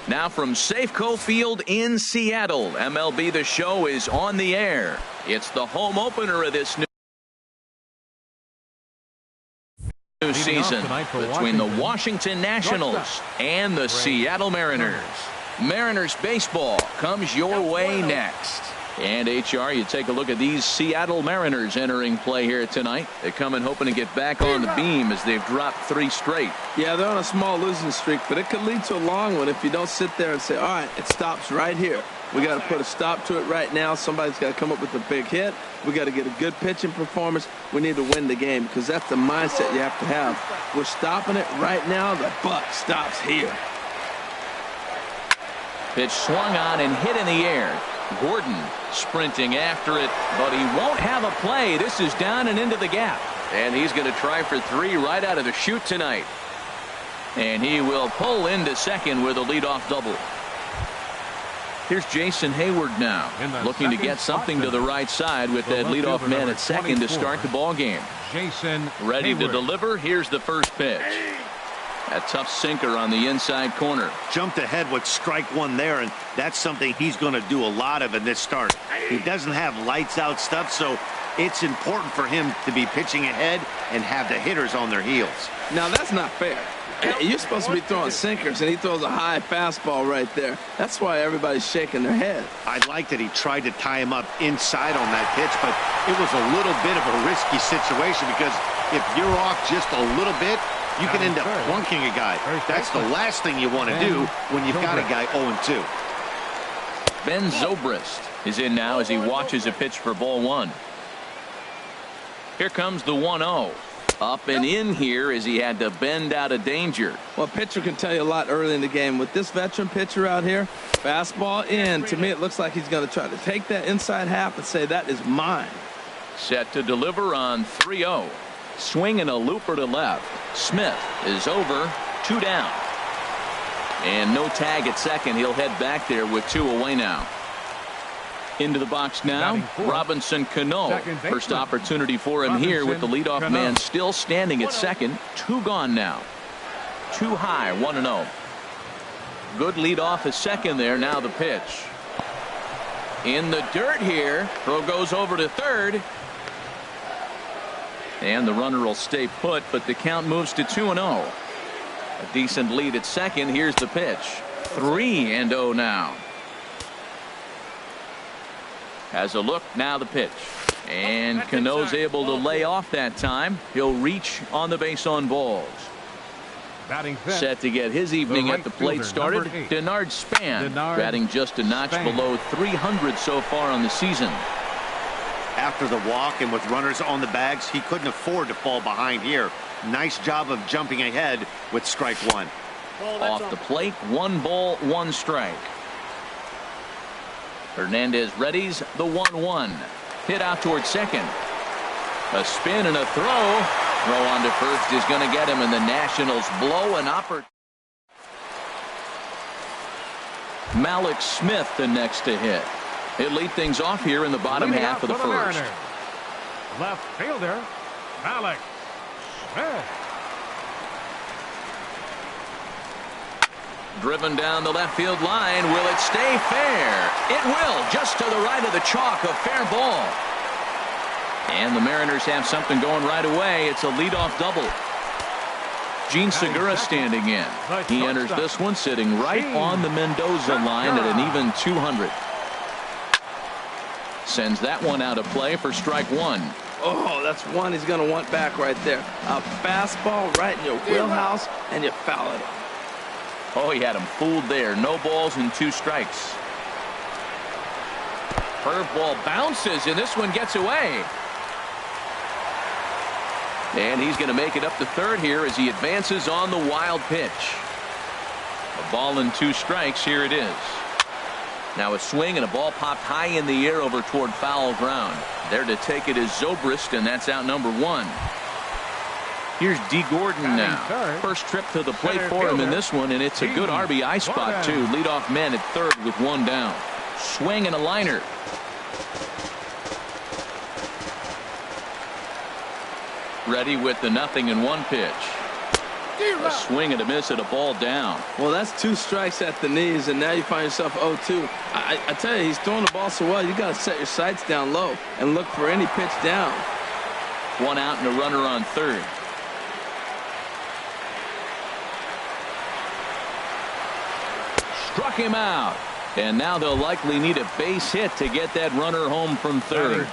Now from Safeco Field in Seattle, MLB The Show is on the air. It's the home opener of this new season between the Washington Nationals and the Seattle Mariners. Mariners baseball comes your way next. And HR, you take a look at these Seattle Mariners entering play here tonight. They're coming hoping to get back on the beam as they've dropped 3 straight. Yeah, they're on a small losing streak, but it could lead to a long one if you don't sit there and say, all right, it stops right here. We got to put a stop to it right now. Somebody's got to come up with a big hit. We got to get a good pitching performance. We need to win the game because that's the mindset you have to have. We're stopping it right now. The buck stops here. Pitch swung on and hit in the air. Gordon sprinting after it, but he won't have a play. This is down and into the gap. And he's going to try for 3 right out of the chute tonight. And he will pull into second with a leadoff double. Here's Jason Hayward now, looking to get something to the right side with that leadoff man at second to start the ball game. Jason ready Hayward. to deliver. Here's the first pitch. A tough sinker on the inside corner. Jumped ahead with strike 1 there, and that's something he's going to do a lot of in this start. He doesn't have lights out stuff, so it's important for him to be pitching ahead and have the hitters on their heels. Now that's not fair. You're supposed to be throwing sinkers, and he throws a high fastball right there. That's why everybody's shaking their head. I like that he tried to tie him up inside on that pitch, but it was a little bit of a risky situation because if you're off just a little bit, you can end up plunking a guy. That's the last thing you want to do when you've got a guy 0-2. Ben Zobrist is in now as he watches a pitch for ball 1. Here comes the 1-0. Up and in here as he had to bend out of danger. Well, a pitcher can tell you a lot early in the game. With this veteran pitcher out here, fastball in. To me, it looks like he's going to try to take that inside half and say, that is mine. Set to deliver on 3-0. Swing and a looper to left. Smith is over, 2 down. And no tag at second. He'll head back there with 2 away now. Into the box now, Robinson Cano. First opportunity for him here with the leadoff man still standing at second. 2 gone now. 2 high, 1-0. Good leadoff at second there. Now the pitch. In the dirt here. Throw goes over to third. And the runner will stay put, but the count moves to 2-0. A decent lead at second. Here's the pitch. 3-0 now. Has a look, now the pitch. And Cano's able to lay off that time. He'll reach on the base on balls. Set to get his evening at the plate started. Denard Span batting just a notch below 300 so far on the season. After the walk and with runners on the bags, he couldn't afford to fall behind here. Nice job of jumping ahead with strike 1. Off the plate, 1 ball, 1 strike. Hernandez readies the 1-1. Hit out towards second. A spin and a throw. Throw on to first is going to get him, and the Nationals blow an opportunity. Malik Smith the next to hit. He'll lead things off here in the bottom half of the first. Left fielder Malik Smith. Driven down the left field line. Will it stay fair? It will, just to the right of the chalk. A fair ball. And the Mariners have something going right away. It's a leadoff double. Gene Segura standing in. He enters this one sitting right on the Mendoza line at an even 200. Sends that one out of play for strike 1. Oh, that's one he's going to want back right there. A fastball right in your wheelhouse, and you foul it. Oh, he had him fooled there. No balls and 2 strikes. Curveball bounces, and this one gets away. And he's going to make it up to third here as he advances on the wild pitch. A ball and 2 strikes. Here it is. Now a swing and a ball popped high in the air over toward foul ground. There to take it is Zobrist, and that's out number 1. Here's D. Gordon now. First trip to the plate for him in this one, and it's a good RBI spot too. Leadoff man at third with 1 down. Swing and a liner. Ready with the 0-1 pitch. A swing and a miss at a ball down. Well, that's 2 strikes at the knees, and now you find yourself 0-2. I tell you, he's throwing the ball so well, you got to set your sights down low and look for any pitch down. 1 out and a runner on third. Struck him out. And now they'll likely need a base hit to get that runner home from third.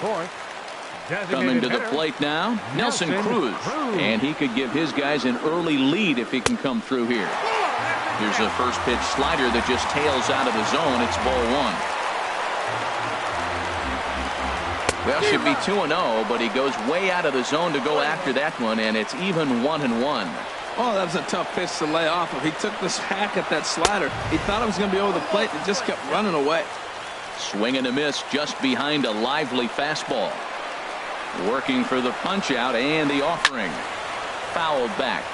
Coming to the plate now, Nelson Cruz. And he could give his guys an early lead if he can come through here. Here's a first pitch slider that just tails out of the zone. It's ball 1. Well, should be 2-0, but he goes way out of the zone to go after that one, and it's even 1-1. Oh, that was a tough pitch to lay off of. He took this hack at that slider. He thought it was going to be over the plate, and it just kept running away. Swing and a miss just behind a lively fastball. Working for the punch out and the offering. Fouled back.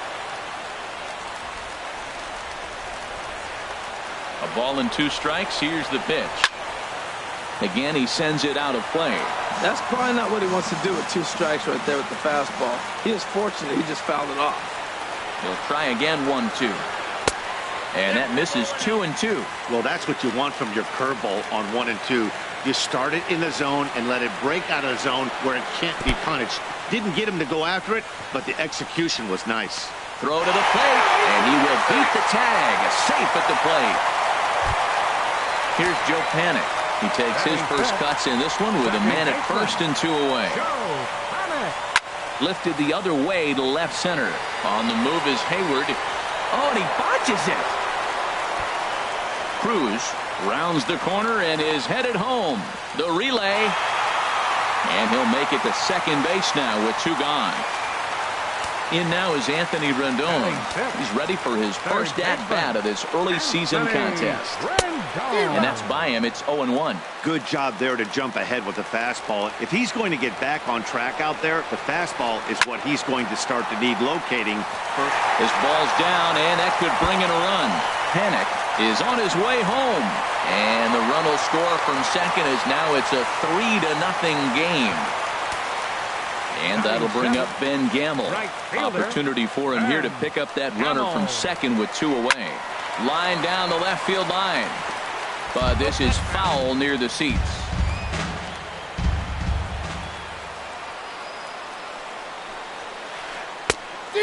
A ball and 2 strikes. Here's the pitch. Again, he sends it out of play. That's probably not what he wants to do with 2 strikes right there with the fastball. He is fortunate he just fouled it off. He'll try again, 1-2. And that misses 2-2. Well, that's what you want from your curveball on 1 and 2. You start it in the zone and let it break out of the zone where it can't be punished. Didn't get him to go after it, but the execution was nice. Throw to the plate, and he will beat the tag. Safe at the plate. Here's Joe Panik. He takes his first cuts in this one with a man at first and 2 away. Lifted the other way to left center. On the move is Hayward. Oh, and he botches it. Cruz rounds the corner and is headed home. The relay. And he'll make it to second base now with 2 gone. In now is Anthony Rendon. He's ready for his first at-bat of this early season contest. And that's by him. It's 0-1. Good job there to jump ahead with the fastball. If he's going to get back on track out there, the fastball is what he's going to start to need locating. His ball's down, and that could bring in a run. Panik is on his way home. And the run will score from second as now it's a 3-0 game. And that'll bring up Ben Gamble. Opportunity for him here to pick up that runner from second with 2 away. Line down the left field line. But this is foul near the seats.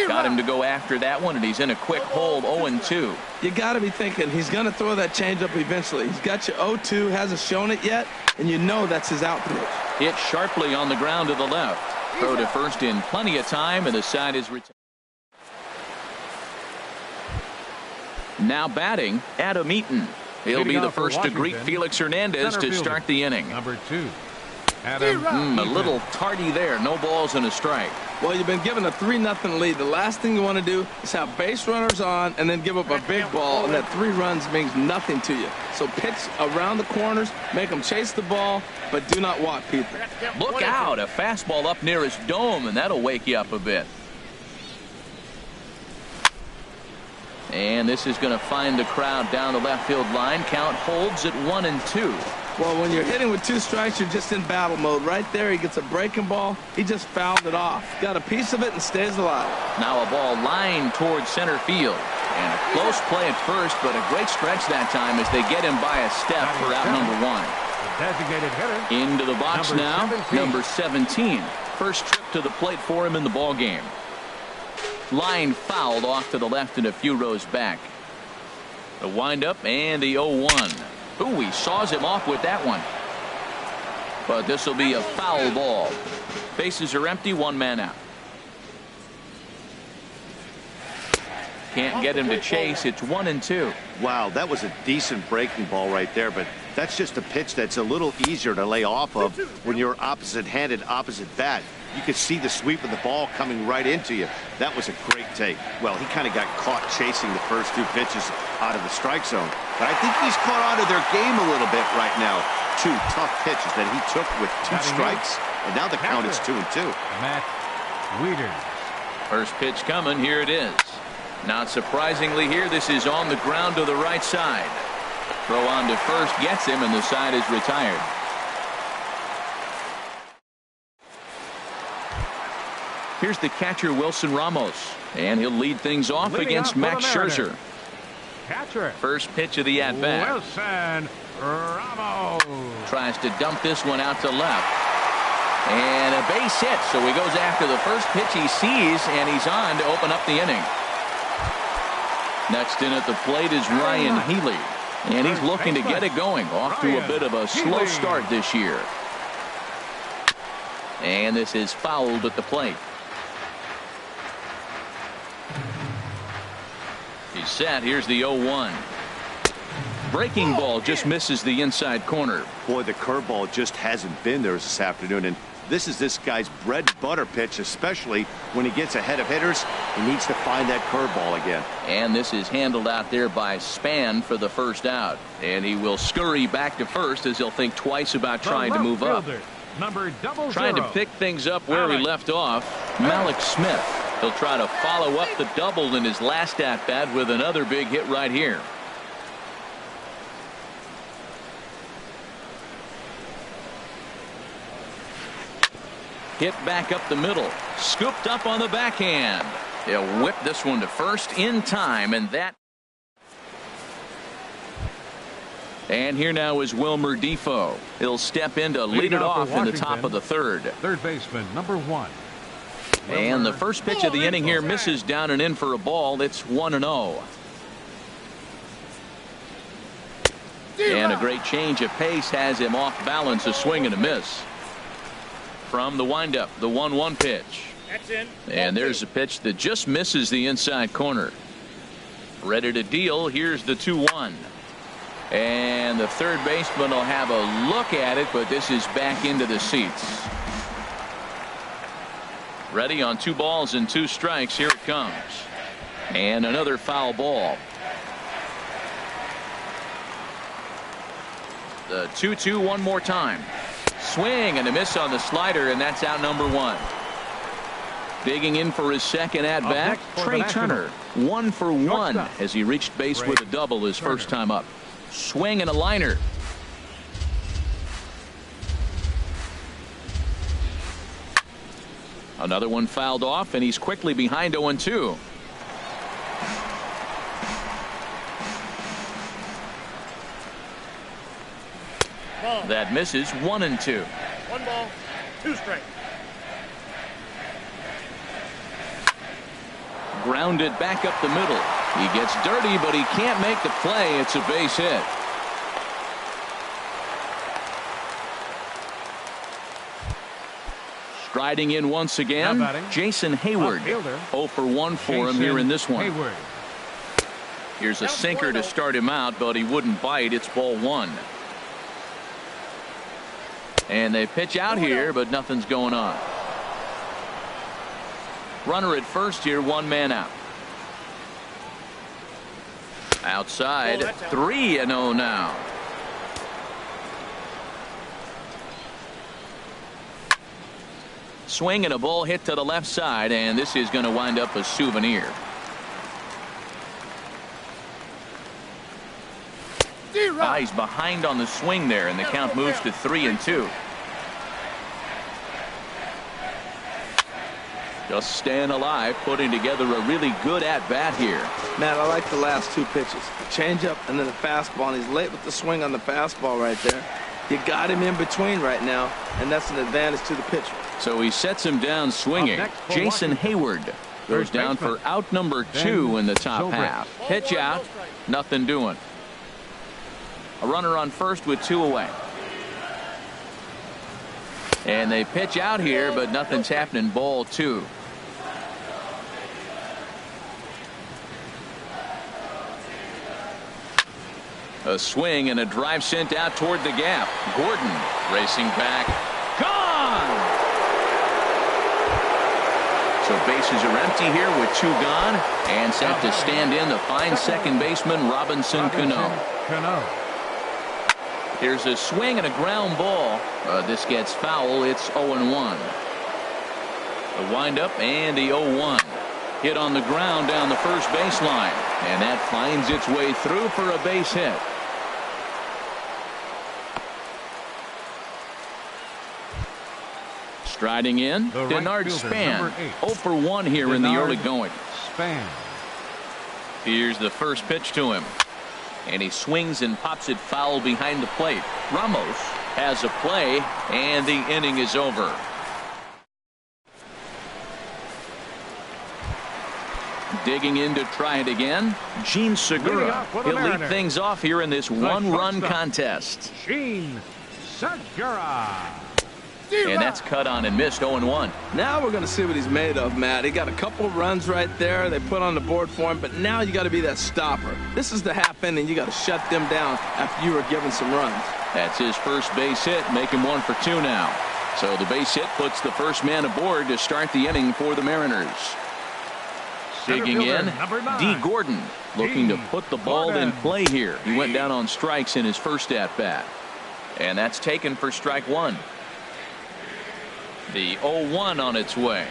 Got him to go after that one, and he's in a quick hold, 0-2. You got to be thinking he's going to throw that changeup eventually. He's got you 0-2, hasn't shown it yet, and you know that's his out pitch. Hit sharply on the ground to the left. Throw to first in plenty of time, and the side is retired. Now batting, Adam Eaton. He'll be the first to greet Felix Hernandez to start the inning. Number 2. Adam a little tardy there. No balls and a strike. Well, you've been given a 3-0 lead. The last thing you want to do is have base runners on and then give up a big ball, and that 3 runs means nothing to you. So pitch around the corners, make them chase the ball, but do not walk people. Look out, a fastball up near his dome, and that'll wake you up a bit. And this is going to find the crowd down the left field line. Count holds at 1-2. Well, when you're hitting with 2 strikes, you're just in battle mode. Right there, he gets a breaking ball. He just fouled it off. Got a piece of it and stays alive. Now a ball lined towards center field. And a close play at first, but a great stretch that time as they get him by a step for out number 1. Designated hitter. Into the box now, number 17. First trip to the plate for him in the ball game. Line fouled off to the left and a few rows back. The windup and the 0-1. Ooh, he saws him off with that one. But this will be a foul ball. Bases are empty, 1 man out. Can't get him to chase. It's 1-2. Wow, that was a decent breaking ball right there, but that's just a pitch that's a little easier to lay off of when you're opposite-handed, opposite bat. You could see the sweep of the ball coming right into you. That was a great take. Well, he kind of got caught chasing the first 2 pitches out of the strike zone. But I think he's caught out of their game a little bit right now. 2 tough pitches that he took with 2 strikes, and now the count is 2-2. Matt Wieters. First pitch coming. Here it is. Not surprisingly here, this is on the ground to the right side. Throw on to first gets him, and the side is retired. Here's the catcher, Wilson Ramos, and he'll lead things off against Max Scherzer. Catcher. First pitch of the at-bat. Wilson Ramos. Tries to dump this one out to left. And a base hit, so he goes after the first pitch he sees, and he's on to open up the inning. Next in at the plate is Ryan Healy, and he's looking to get it going. Off to a bit of a slow start this year. And this is fouled at the plate. He's set. Here's the 0-1. Breaking ball just misses the inside corner. Boy, the curveball just hasn't been there this afternoon, and this is this guy's bread and butter pitch, especially when he gets ahead of hitters. He needs to find that curveball again. And this is handled out there by Span for the first out. And he will scurry back to first as he'll think twice about trying to move up. Number 00. Trying to pick things up where he left off, Malik Smith. He'll try to follow up the double in his last at-bat with another big hit right here. Hit back up the middle. Scooped up on the backhand. He'll whip this one to first in time, and that. And here now is Wilmer Defoe. He'll step in to lead it off in the top of the third. Third baseman, number 1. And the first pitch of the inning here misses down and in for a ball. It's 1-0. And a great change of pace has him off balance, a swing and a miss. From the windup, the 1-1 pitch. That's in. And there's a pitch that just misses the inside corner. Ready to deal. Here's the 2-1. And the third baseman will have a look at it, but this is back into the seats. Ready on 2 balls and 2 strikes. Here it comes. And another foul ball. The 2-2 one more time. Swing and a miss on the slider, and that's out number 1. Digging in for his second at-bat, Trey Turner. 1 for 1 as he reached base with a double his first time up. Swing and a liner. Another one fouled off, and he's quickly behind 0-2. That misses. 1-2. 1 ball, 2 strikes. Grounded back up the middle. He gets dirty, but he can't make the play. It's a base hit. Striding in once again, Jason Hayward. 0 for 1 for him here in this one. Here's a sinker to start him out, but he wouldn't bite. It's ball 1. And they pitch out here, but nothing's going on. Runner at first here, 1 man out. Outside, 3-0 now. Swing and a ball hit to the left side, and this is going to wind up a souvenir. He's behind on the swing there, and the count moves to 3-2. Just staying alive, putting together a really good at-bat here. Matt, I like the last 2 pitches. The changeup and then the fastball, and he's late with the swing on the fastball right there. You got him in between right now, and that's an advantage to the pitcher. So he sets him down swinging. Jason Hayward goes down for out number 2 in the top half. Pitch out, nothing doing. A runner on first with 2 away. And they pitch out here, but nothing's happening. Ball 2. A swing and a drive sent out toward the gap. Gordon racing back. Gone! So bases are empty here with 2 gone. And set to stand in the fine second baseman, Robinson Cano. Here's a swing and a ground ball. This gets foul. It's 0-1. The windup and the 0-1. Hit on the ground down the first baseline. And that finds its way through for a base hit. Striding in, The right Denard fielder, Span. number 8. 0 for 1 here in the Denard early going. Span. Here's the first pitch to him. And he swings and pops it foul behind the plate. Ramos has a play, and the inning is over. Digging in to try it again, Gene Segura. He'll lead things off here in this one-run contest. Gene Segura. And that's cut on and missed. 0-1. Now we're going to see what he's made of, Matt. He got a couple runs right there. They put on the board for him, but now you got to be that stopper. This is the half inning. You got to shut them down after you were given some runs. That's his first base hit, make him 1 for 2 now. So the base hit puts the first man aboard to start the inning for the Mariners. Digging in, D. Gordon, looking to put the ball in play here. He went down on strikes in his first at-bat. And that's taken for strike 1. The 0-1 on its way.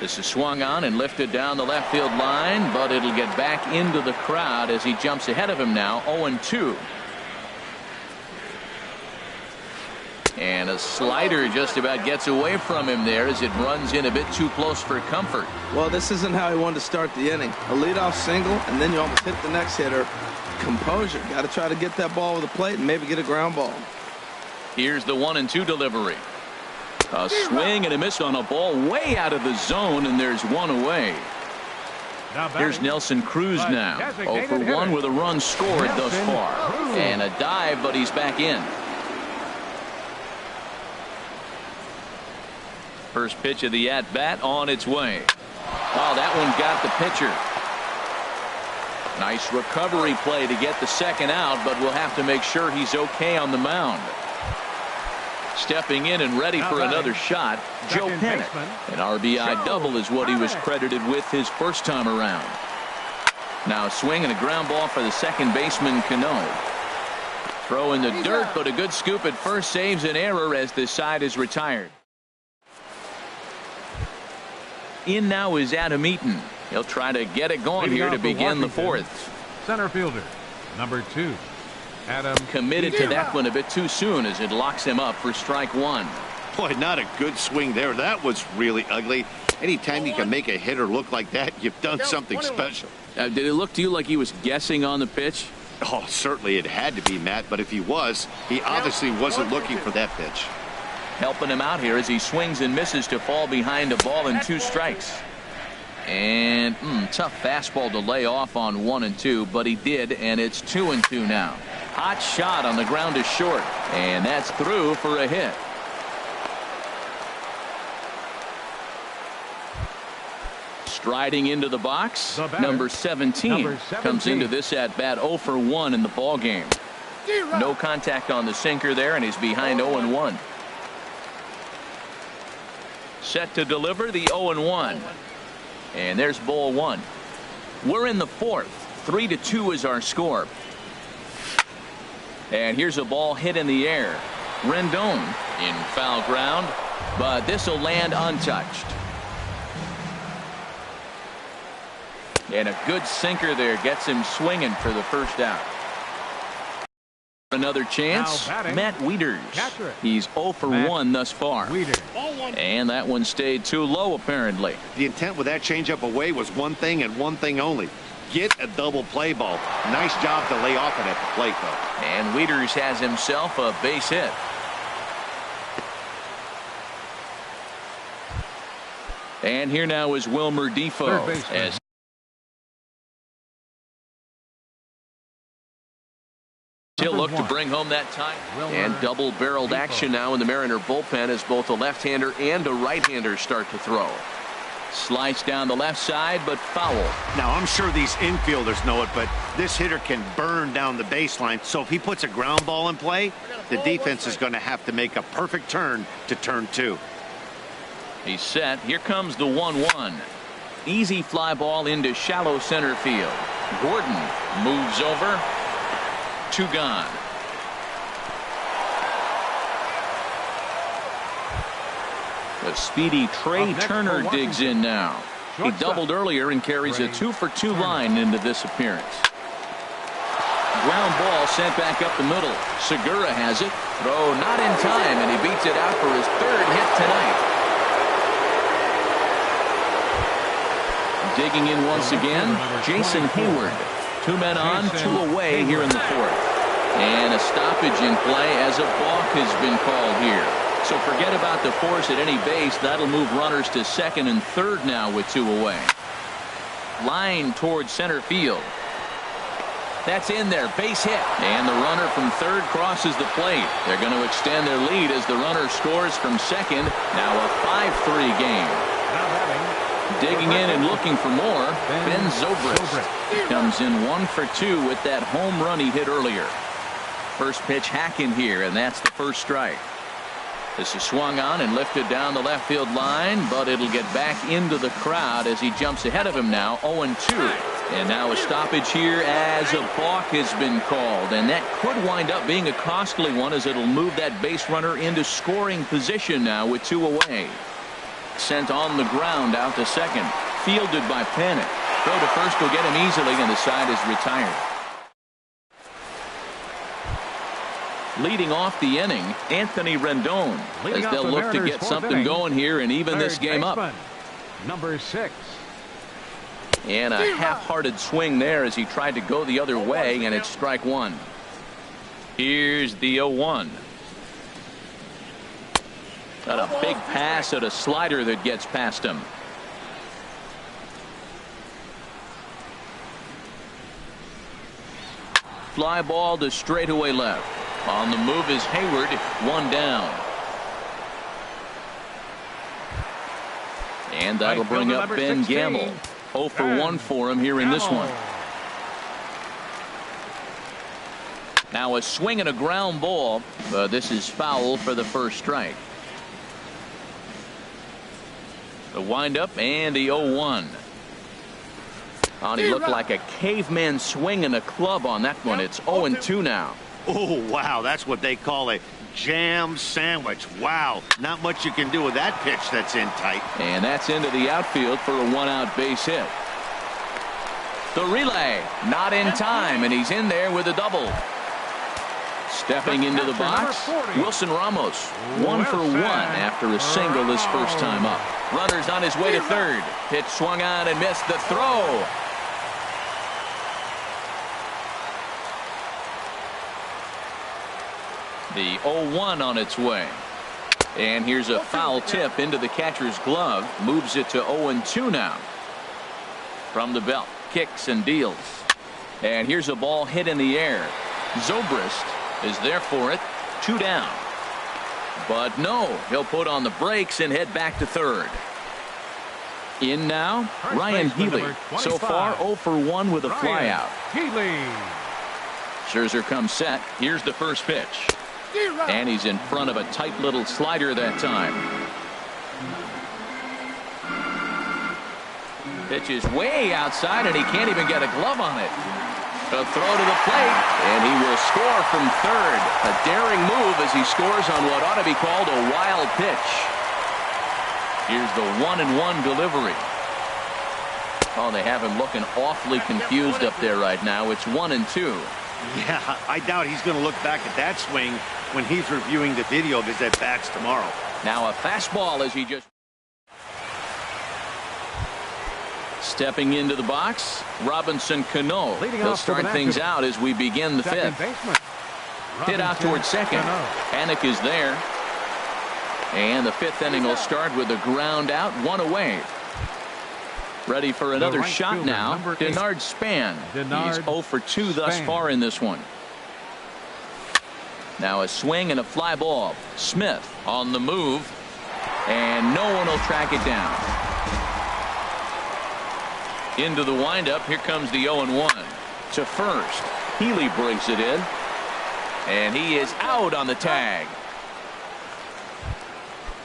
This is swung on and lifted down the left field line, but it'll get back into the crowd as he jumps ahead of him now. 0-2. And a slider just about gets away from him there as it runs in a bit too close for comfort. Well, this isn't how he wanted to start the inning. A leadoff single, and then you almost hit the next hitter. Composure. Got to try to get that ball with the plate and maybe get a ground ball. Here's the 1-2 delivery. A swing and a miss on a ball way out of the zone, and there's one away. Here's Nelson Cruz now. 0 for 1 with a run scored thus far. And a dive, but he's back in. First pitch of the at-bat on its way. Oh, that one got the pitcher. Nice recovery play to get the second out, but we'll have to make sure he's okay on the mound. Stepping in and ready for another shot, Joe Pennick. An RBI double is what he was credited with his first time around. Now swing and a ground ball for the second baseman, Cano. Throw in the dirt, but a good scoop at first saves an error as this side is retired. In now is Adam Eaton. He'll try to get it going here to begin the fourth. Center fielder, number 2, Adam. Committed to that one a bit too soon as it locks him up for strike 1. Boy, not a good swing there. That was really ugly. Anytime you can make a hitter look like that, you've done something special. Did it look to you like he was guessing on the pitch? Oh, certainly it had to be, Matt, but if he was, he obviously wasn't looking for that pitch. Helping him out here as he swings and misses to fall behind a ball and 2 strikes. And tough fastball to lay off on 1 and 2, but he did, and it's 2 and 2 now. Hot shot on the ground is short, and that's through for a hit. Striding into the box, number 17 comes into this at bat 0 for 1 in the ball game. No contact on the sinker there, and he's behind 0 and 1. Set to deliver the 0-1. And there's ball 1. We're in the fourth. 3-2 is our score. And here's a ball hit in the air. Rendon in foul ground, but this will land untouched. And a good sinker there gets him swinging for the first out. Another chance, Matt Wieters. He's 0 for 1 thus far. And that one stayed too low, apparently. The intent with that changeup away was one thing and one thing only. Get a double play ball. Nice job to lay off it at the plate, though. And Wieters has himself a base hit. And here now is Wilmer Defoe. As he'll look to bring home that time. And double-barreled action now in the Mariner bullpen as both a left-hander and a right-hander start to throw. Slice down the left side, but foul. Now, I'm sure these infielders know it, but this hitter can burn down the baseline. So if he puts a ground ball in play, the defense is going to have to make a perfect turn to turn 2. He's set. Here comes the 1-1. Easy fly ball into shallow center field. Gordon moves over. 2 gone. The speedy Trey Turner digs in now. He doubled earlier and carries a 2 for 2 line into this appearance. ground ball sent back up the middle. Segura has it. Throw not in time, and he beats it out for his third hit tonight. Digging in once again, Jason Hayward. 2 men on, 2 away here in the fourth. And a stoppage in play as a balk has been called here. So forget about the force at any base. That'll move runners to second and third now with 2 away. Line towards center field. That's in there. Base hit. And the runner from third crosses the plate. They're going to extend their lead as the runner scores from second. Now a 5-3 game. Digging in and looking for more, Ben Zobrist comes in 1 for 2 with that home run he hit earlier. First pitch hack in here, and that's the first strike. This is swung on and lifted down the left field line, but it'll get back into the crowd as he jumps ahead of him now, 0-2. And now a stoppage here as a balk has been called, and that could wind up being a costly one as it'll move that base runner into scoring position now with 2 away. Sent on the ground out to second. Fielded by Panik. Throw to first will get him easily, and the side is retired. Leading off the inning, Anthony Rendon, as they'll look to get something going here and even this game up. Number 6. And a half-hearted swing there as he tried to go the other way, and it's strike 1. Here's the 0-1. Got a big pass at a slider that gets past him. Fly ball to straightaway left. On the move is Hayward. 1 down. And that'll bring up Ben Gamble. 0 for 1 for him here in this one. Now a swing and a ground ball. This is foul for the first strike. The windup and the 0-1. Oh, he looked like a caveman swinging a club on that one. It's 0-2 now. Oh, wow. That's what they call a jam sandwich. Wow. Not much you can do with that pitch that's in tight. And that's into the outfield for a 1-out base hit. The relay not in time, and he's in there with a double. Stepping into the box, Wilson Ramos. 1 for 1 after a single his first time up. Runner's on his way to third. Pitch swung on and missed. The throw. The 0-1 on its way. And here's a foul tip into the catcher's glove. Moves it to 0-2 now. From the belt. Kicks and deals. And here's a ball hit in the air. Zobrist is there for it. 2 down. But no, he'll put on the brakes and head back to third. In now, Ryan Healy. So far 0 for 1 with a flyout. Scherzer comes set. Here's the first pitch. And he's in front of a tight little slider that time. Pitch is way outside, and he can't even get a glove on it. A throw to the plate, and he will score from third. A daring move as he scores on what ought to be called a wild pitch. Here's the 1-1 delivery. Oh, they have him looking awfully confused up there right now. It's 1-2. Yeah, I doubt he's going to look back at that swing when he's reviewing the video of his at-bats tomorrow. Now a fastball as he just... Stepping into the box, Robinson Cano. He'll start things out as we begin the fifth. Hit out towards second. Panik is there. And the fifth inning will start with a ground out, 1 away. Ready for another shot now. Denard Span. He's 0 for 2 thus far in this one. Now a swing and a fly ball. Smith on the move. And no one will track it down. Into the windup. Here comes the 0-1 to first. Healy brings it in, and he is out on the tag.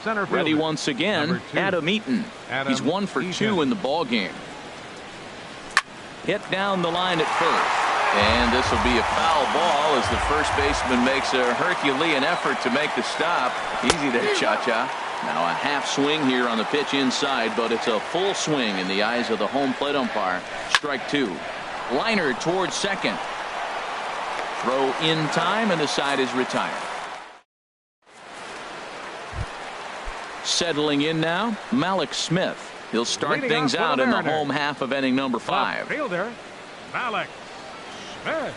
Center ready once again. Adam Eaton. He's 1 for 2 in the ball game. Hit down the line at first, and this will be a foul ball as the first baseman makes a Herculean effort to make the stop. Easy there, Cha-Cha. Now a half swing here on the pitch inside, but it's a full swing in the eyes of the home plate umpire. Strike 2. Liner towards second. Throw in time, and the side is retired. Settling in now, Malik Smith. He'll start things out in the home half of inning number 5. Fielder, Malik Smith.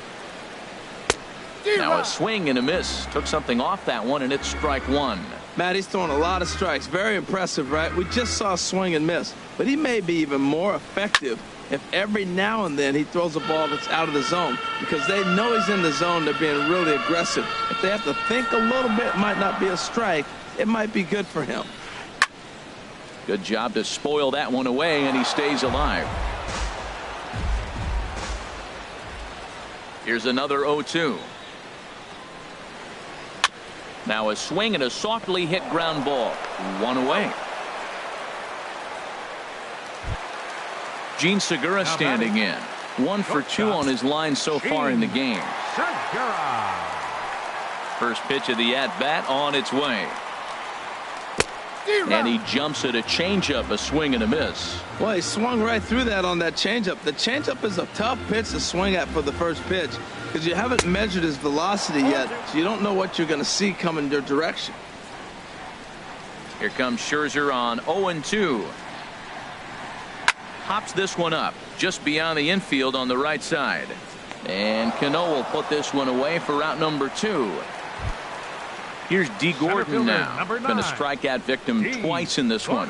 Now a swing and a miss. Took something off that one, and it's strike 1. Matt, he's throwing a lot of strikes. Very impressive, right? We just saw a swing and miss. But he may be even more effective if every now and then he throws a ball that's out of the zone, because they know he's in the zone. They're being really aggressive. If they have to think a little bit, it might not be a strike. It might be good for him. Good job to spoil that one away, and he stays alive. Here's another 0-2. Now a swing and a softly hit ground ball. 1 away. Gene Segura standing in. 1 for 2 on his line so far in the game. First pitch of the at-bat on its way. And he jumps at a changeup, a swing and a miss. Well, he swung right through that on that changeup. The changeup is a tough pitch to swing at for the first pitch, because you haven't measured his velocity yet, so you don't know what you're going to see coming your direction. Here comes Scherzer on 0-2. Hops this one up just beyond the infield on the right side. And Cano will put this one away for route number 2. Here's D. Gordon now. Been a strikeout victim twice in this one.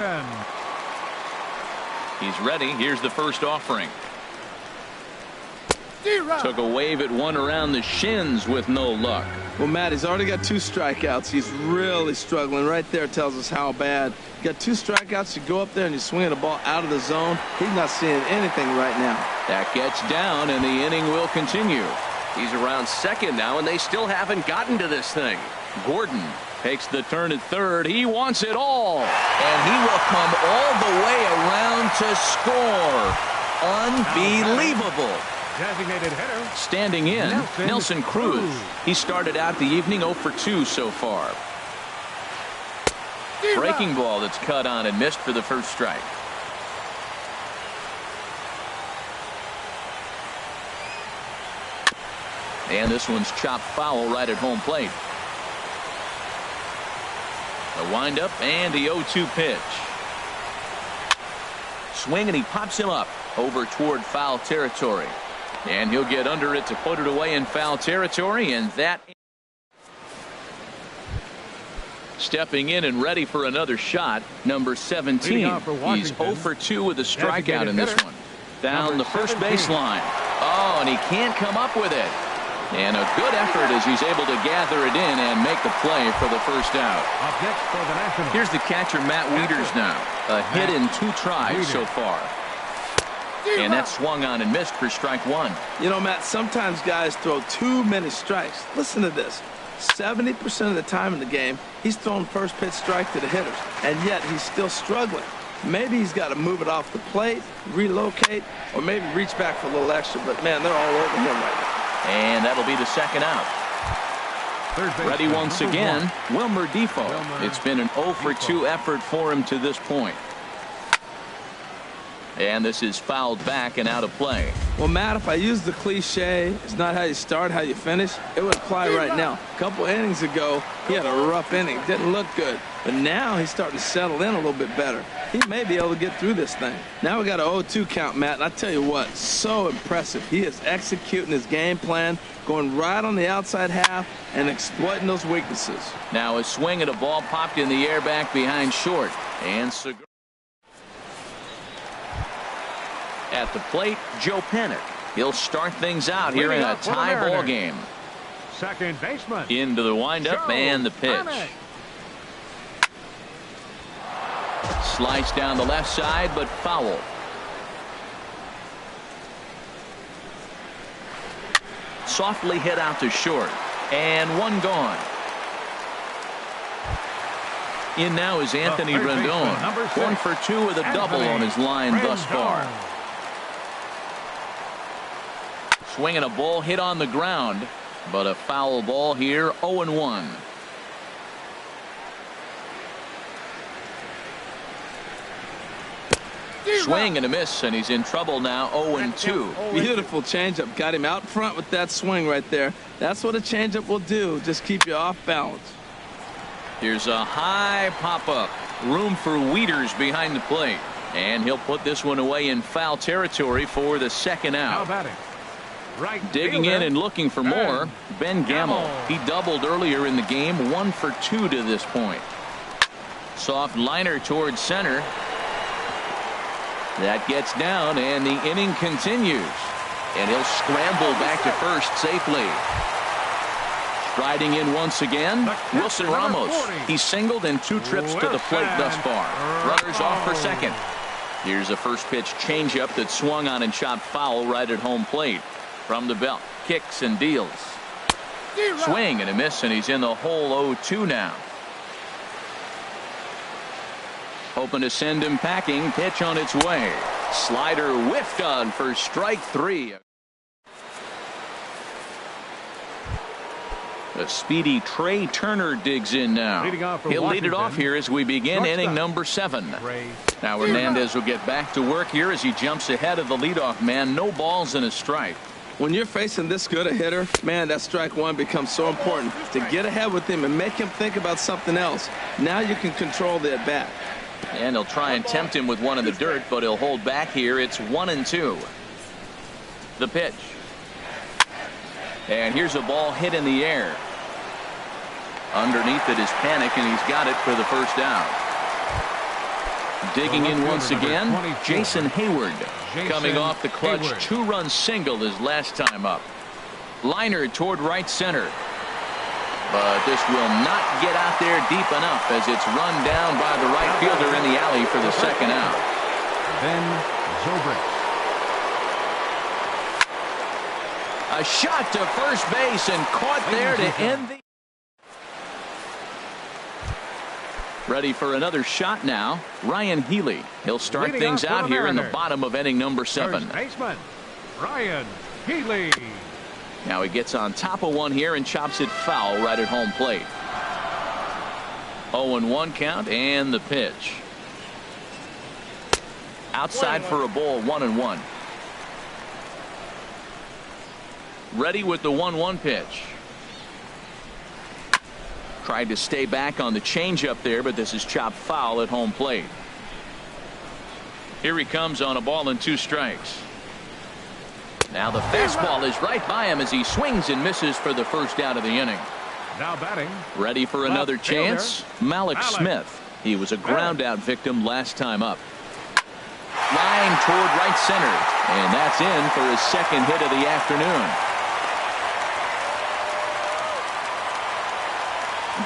He's ready. Here's the first offering. Took a wave at one around the shins with no luck. Well, Matt, he's already got 2 strikeouts. He's really struggling. Right there tells us how bad. You got 2 strikeouts. You go up there and you swing at a ball out of the zone. He's not seeing anything right now. That gets down, and the inning will continue. He's around second now, and they still haven't gotten to this thing. Gordon takes the turn at third. He wants it all, and he will come all the way around to score. Unbelievable. Designated hitter. Standing in, Nelson Cruz. He started out the evening 0 for 2 so far. Breaking ball that's cut on and missed for the first strike. And this one's chopped foul right at home plate. The windup and the 0-2 pitch. Swing, and he pops him up over toward foul territory. And he'll get under it to put it away in foul territory, and that. Stepping in and ready for another shot, number 17. He's 0 for 2 with a strikeout in this one. Down the first baseline. Oh, and he can't come up with it. And a good effort as he's able to gather it in and make the play for the first out. Here's the catcher, Matt Wieters now. A hit in 2 tries so far. And that swung on and missed for strike 1. You know, Matt, sometimes guys throw too many strikes. Listen to this. 70% of the time in the game, he's throwing first pitch strike to the hitters, and yet he's still struggling. Maybe he's got to move it off the plate, relocate, or maybe reach back for a little extra. But, man, they're all over him right now. And that'll be the second out. Ready once again, Wilmer Defoe. It's been an 0 for 2 effort for him to this point. And this is fouled back and out of play. Well, Matt, if I use the cliche, it's not how you start, how you finish, it would apply right now. A couple innings ago, he had a rough inning. Didn't look good. But now he's starting to settle in a little bit better. He may be able to get through this thing. Now we got an 0-2 count, Matt, and I tell you what, so impressive. He is executing his game plan, going right on the outside half and exploiting those weaknesses. Now a swing at a ball popped in the air back behind short. And Segura. At the plate, Joe Pennick. He'll start things out here in a tie ball game. Second baseman. Into the windup and the pitch. Slice down the left side, but foul. Softly hit out to short. And one gone. In now is Anthony Rendon. 1 for 2 with a double on his line thus far. Swinging a ball hit on the ground, but a foul ball here, 0-1. Swing and a miss, and he's in trouble now. 0-2. Beautiful changeup. Got him out front with that swing right there. That's what a changeup will do. Just keep you off balance. Here's a high pop-up. Room for Wieters behind the plate. And he'll put this one away in foul territory for the second out. Digging in and looking for more, Ben Gamble. He doubled earlier in the game, 1 for 2 to this point. Soft liner towards center. That gets down, and the inning continues. And he'll scramble back to first safely. Striding in once again, Wilson Ramos. He's singled in 2 trips to the plate thus far. Runners off for second. Here's a first pitch changeup that swung on and chopped foul right at home plate. From the belt, kicks and deals. Swing and a miss, and he's in the hole. 0-2 now. Hoping to send him packing. Pitch on its way. Slider whiffed on for strike 3. The speedy Trey Turner digs in now. He'll lead it off here as we begin inning number 7. Now Hernandez will get back to work here as he jumps ahead of the leadoff man. No balls and a strike. When you're facing this good a hitter, man, that strike one becomes so important to get ahead with him and make him think about something else. Now you can control the at bat. And he'll try and tempt him with one in the dirt, but he'll hold back here. It's 1-2. The pitch. And here's a ball hit in the air. Underneath it is Panic, and he's got it for the first out. Digging in once again, Jason Hayward. Coming off the clutch 2-run single his last time up. Liner toward right center. But this will not get out there deep enough as it's run down by the right fielder in the alley for the second out. Ben Zobrist. A shot to first base and caught there to end the. Ready for another shot now. Ryan Healy. He'll start things out here in the bottom of inning number 7. First baseman Ryan Healy. Now he gets on top of one here and chops it foul right at home plate. 0-1 count and the pitch. Outside for a ball. 1-1. Ready with the 1-1 pitch. Tried to stay back on the changeup there, but this is chopped foul at home plate. Here he comes on a ball and 2 strikes. Now the fastball is right by him as he swings and misses for the first out of the inning. Now batting. Ready for another chance. Malik Smith. He was a ground out victim last time up. Line toward right center, and that's in for his second hit of the afternoon.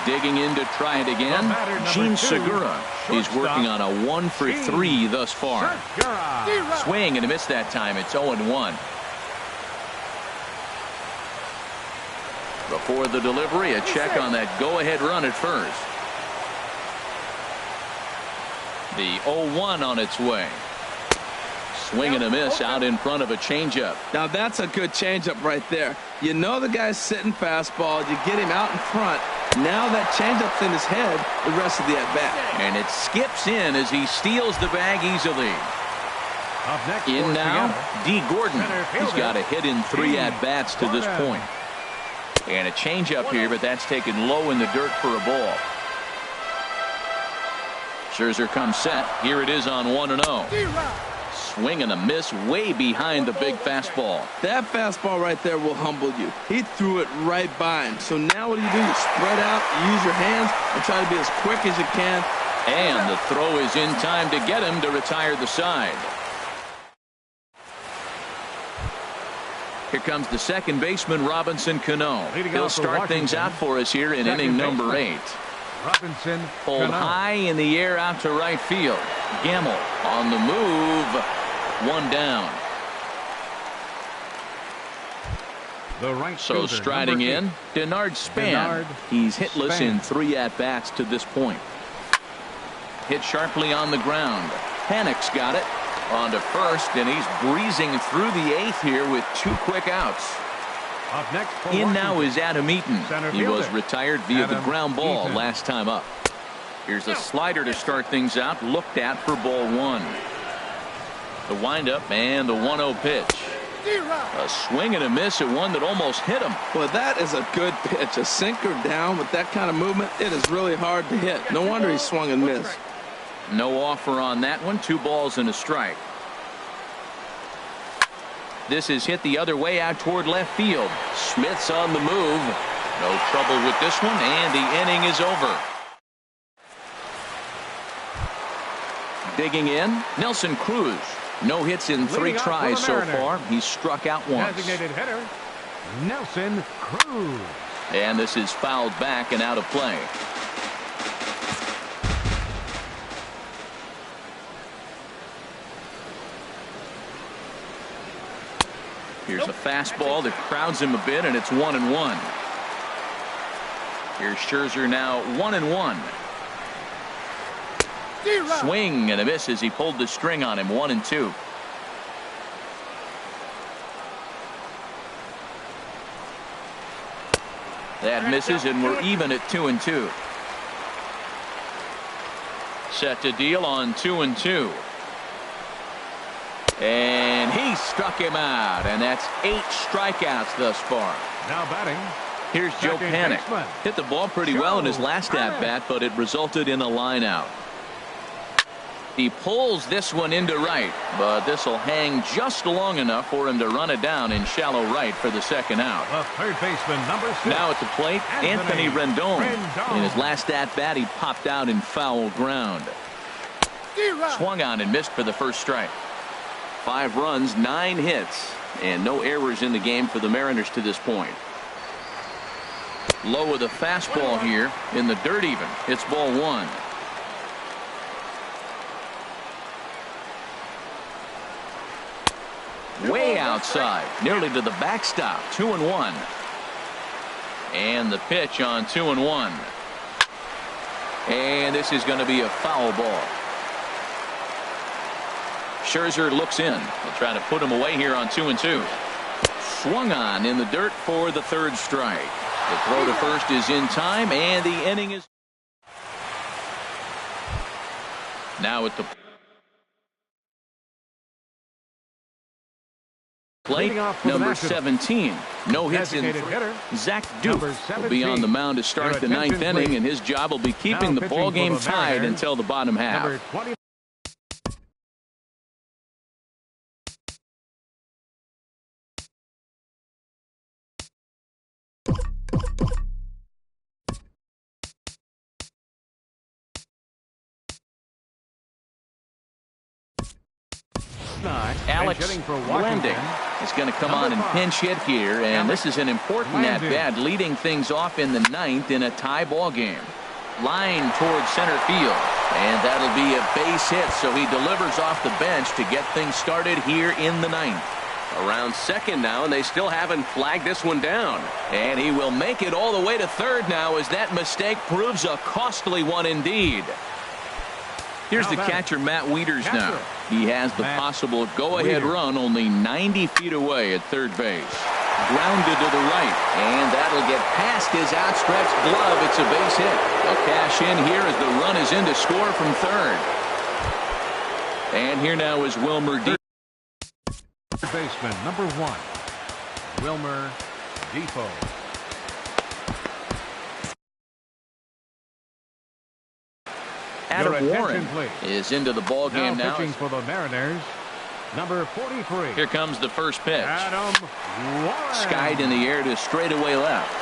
Digging in to try it again, Gene Segura. He's working on a 1 for 3 thus far. Swing and a miss that time. It's 0-1. Before the delivery, a check on that go-ahead run at first. The 0-1 on its way. Swing and a miss out in front of a changeup. Now that's a good changeup right there. You know the guy's sitting fastball. You get him out in front. Now that changeup's in his head the rest of the at-bat. And it skips in as he steals the bag easily. In now, D. Gordon. He's got a hit in 3 at-bats to this point. And a changeup here, but that's taken low in the dirt for a ball. Scherzer comes set. Here it is on 1-0. Swing and a miss way behind the big fastball. That fastball right there will humble you. He threw it right by him. So now what do? You spread out, use your hands, and try to be as quick as you can. And the throw is in time to get him to retire the side. Here comes the second baseman, Robinson Cano. He'll start things out for us here in inning number 8. Robinson Pulled high in the air out to right field. Gamble on the move. 1 down. The right So fielder, striding number 8. in, Denard Span. He's hitless in 3 at-bats to this point. Hit sharply on the ground. Panic's got it. On to first, and he's breezing through the 8th here with 2 quick outs. Up next for In now Washington. is Adam Eaton. Center He was fielder. retired via the Adam ground ball Eaton. last time up. Here's a slider to start things out, looked at for ball 1. The windup and the 1-0 pitch. A swing and a miss at one that almost hit him. Well, that is a good pitch. A sinker down with that kind of movement, it is really hard to hit. No wonder he swung and missed. No offer on that one. 2 balls and a strike. This is hit the other way out toward left field. Smith's on the move. No trouble with this one, and the inning is over. Digging in, Nelson Cruz. No hits in 3 tries so far. He's struck out once. Designated hitter, Nelson Cruz. And this is fouled back and out of play. Here's a fastball that crowds him a bit, and it's 1-1. Here's Scherzer now 1-1. Swing and a miss as he pulled the string on him. 1-2. That misses, and we're even at 2-2. Set to deal on 2-2. And he struck him out, and that's 8 strikeouts thus far. Now batting. Here's Joe Panik. Hit the ball pretty well in his last at-bat, but it resulted in a line out. He pulls this one into right, but this will hang just long enough for him to run it down in shallow right for the second out. The third baseman, number 6. Now at the plate, Anthony Rendon. In his last at-bat, he popped out in foul ground. Swung on and missed for the first strike. 5 runs, 9 hits, and no errors in the game for the Mariners to this point. Low with a fastball here in the dirt even. It's ball 1. Way outside, nearly to the backstop. 2-1. And the pitch on 2-1. And this is going to be a foul ball. Scherzer looks in. He'll try to put him away here on 2-2. Swung on in the dirt for the third strike. The throw to first is in time, and the inning is now at the plate. Number 17. No hits in 3. Zach Duke will be on the mound to start the 9th inning, and his job will be keeping the ball game tied until the bottom half. Alex Blanding is going to come on and pinch hit here, and this is an important at-bat, leading things off in the 9th in a tie ball game. Line towards center field, and that'll be a base hit, so he delivers off the bench to get things started here in the 9th. Around second now, and they still haven't flagged this one down. And he will make it all the way to third now, as that mistake proves a costly one indeed. Here's the catcher, Matt Wieters now. He has the possible go-ahead run only 90 feet away at third base. Grounded to the right, and that'll get past his outstretched glove. It's a base hit. They'll cash in here as the run is in to score from third. And here now is Wilmer D. Baseman, number 1, Wilmer Defoe. Adam Warren is into the ball game now. Pitching for the Mariners, number 43. Here comes the first pitch. Adam Warren. Skied in the air to straightaway left.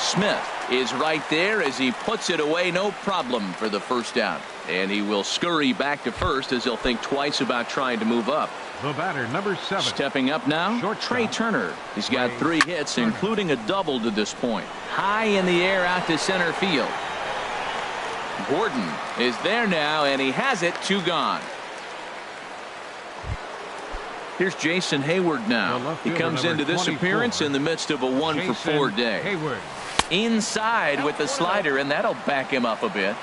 Smith is right there as he puts it away, no problem for the first out. And he will scurry back to first as he'll think twice about trying to move up. The batter, number 7. Stepping up now, Trey Turner. He's got 3 hits, including a double to this point. High in the air out to center field. Gordon is there now, and he has it. 2 gone. Here's Jason Hayward now. He comes into this appearance in the midst of a 1-for-4 day. Hayward. Inside with the slider, and that'll back him up a bit.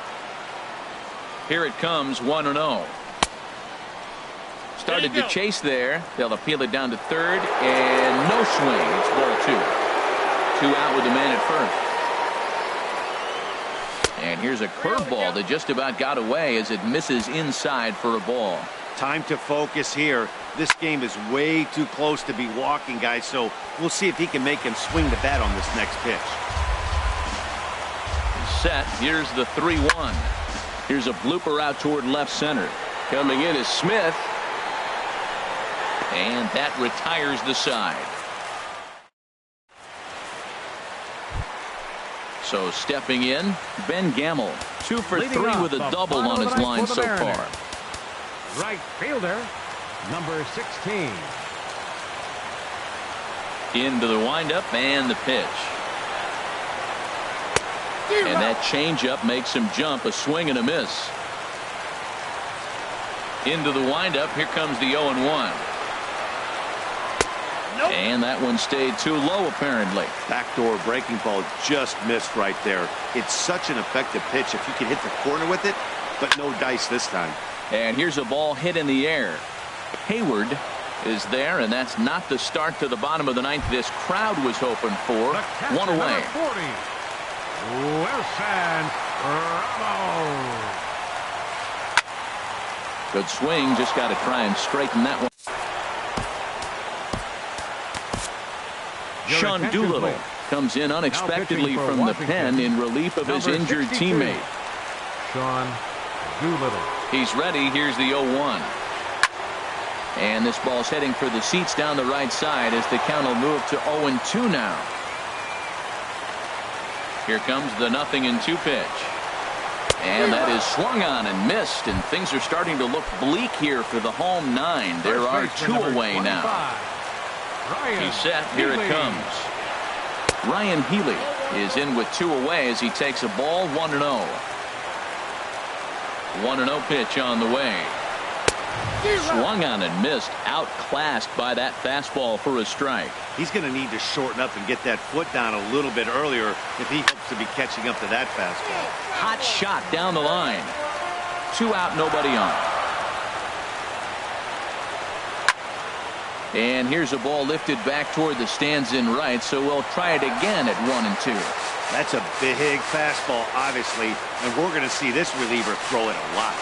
Here it comes, 1-0. Started to chase there. They'll appeal it down to third, and no swing. It's ball 2. 2 out with the man at first. And here's a curveball that just about got away as it misses inside for a ball. Time to focus here. This game is way too close to be walking, guys, so we'll see if he can make him swing the bat on this next pitch. Set. Here's the 3-1. Here's a blooper out toward left center. Coming in is Smith. And that retires the side. So stepping in, Ben Gamble. 2 for 3 with a double on his line so far. Right fielder, number 16. Into the windup and the pitch. And that changeup makes him jump. A swing and a miss. Into the windup. Here comes the 0-1. Nope. And that one stayed too low, apparently. Backdoor breaking ball just missed right there. It's such an effective pitch if you can hit the corner with it, but no dice this time. And here's a ball hit in the air. Hayward is there, and that's not the start to the bottom of the ninth this crowd was hoping for. One away. 40. Wilson Ramos. Good swing. Just got to try and straighten that one. Sean Doolittle comes in unexpectedly from the pen in relief of his injured teammate. Sean Doolittle. He's ready. Here's the 0-1. And this ball's heading for the seats down the right side as the count will move to 0-2 now. Here comes the 0-2 pitch. And that is swung on and missed, and things are starting to look bleak here for the home 9. There are 2 away now. He's set. Here it comes. Ryan Healy is in with 2 away as he takes a ball 1-0. 1-0 pitch on the way. Swung on and missed. Outclassed by that fastball for a strike. He's going to need to shorten up and get that foot down a little bit earlier if he hopes to be catching up to that fastball. Hot shot down the line. 2 out, nobody on. And here's a ball lifted back toward the stands in right, so we'll try it again at 1-2. That's a big fastball, obviously, and we're going to see this reliever throw it a lot.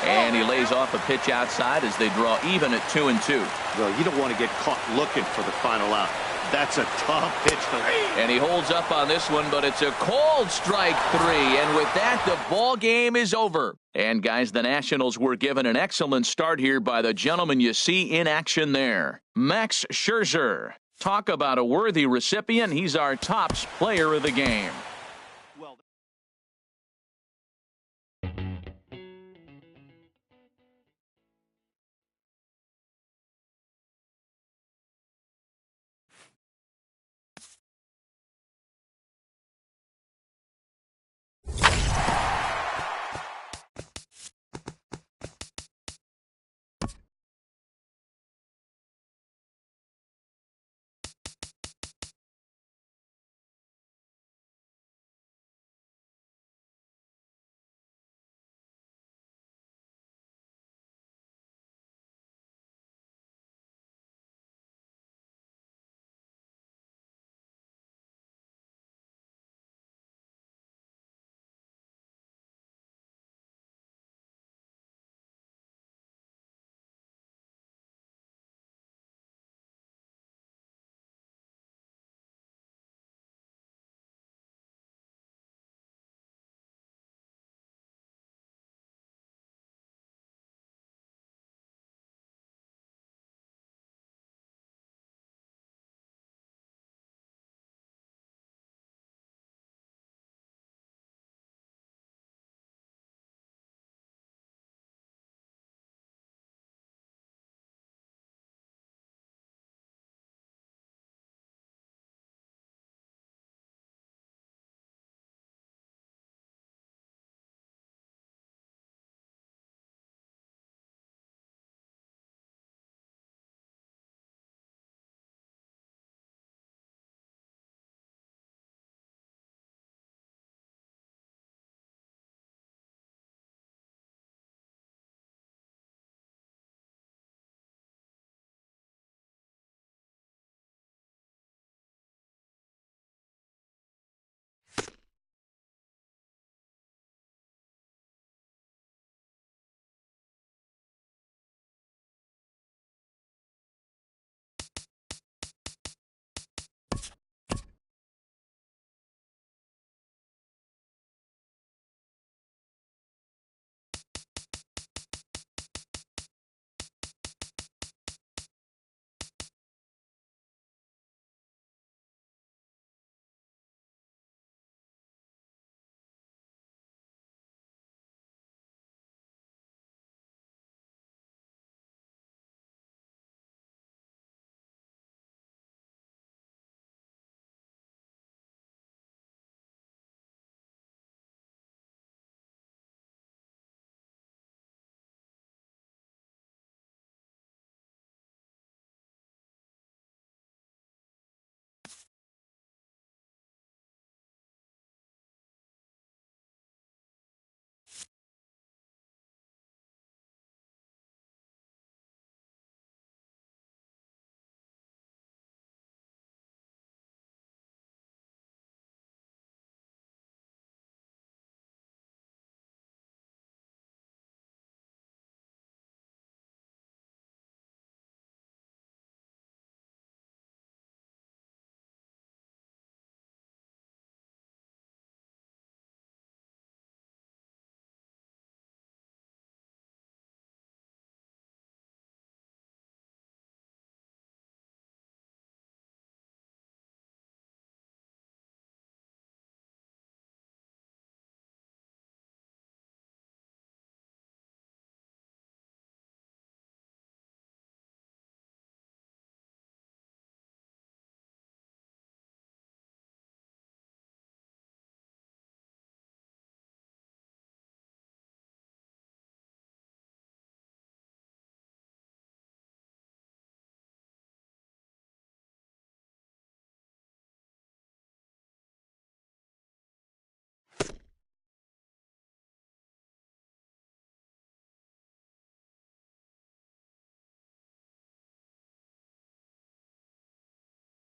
And he lays off a pitch outside as they draw even at 2-2. Well, you don't want to get caught looking for the final out. That's a tough pitch to lead. And he holds up on this one, but it's a cold strike 3. And with that, the ball game is over. And guys, the Nationals were given an excellent start here by the gentleman you see in action there, Max Scherzer. Talk about a worthy recipient. He's our tops player of the game.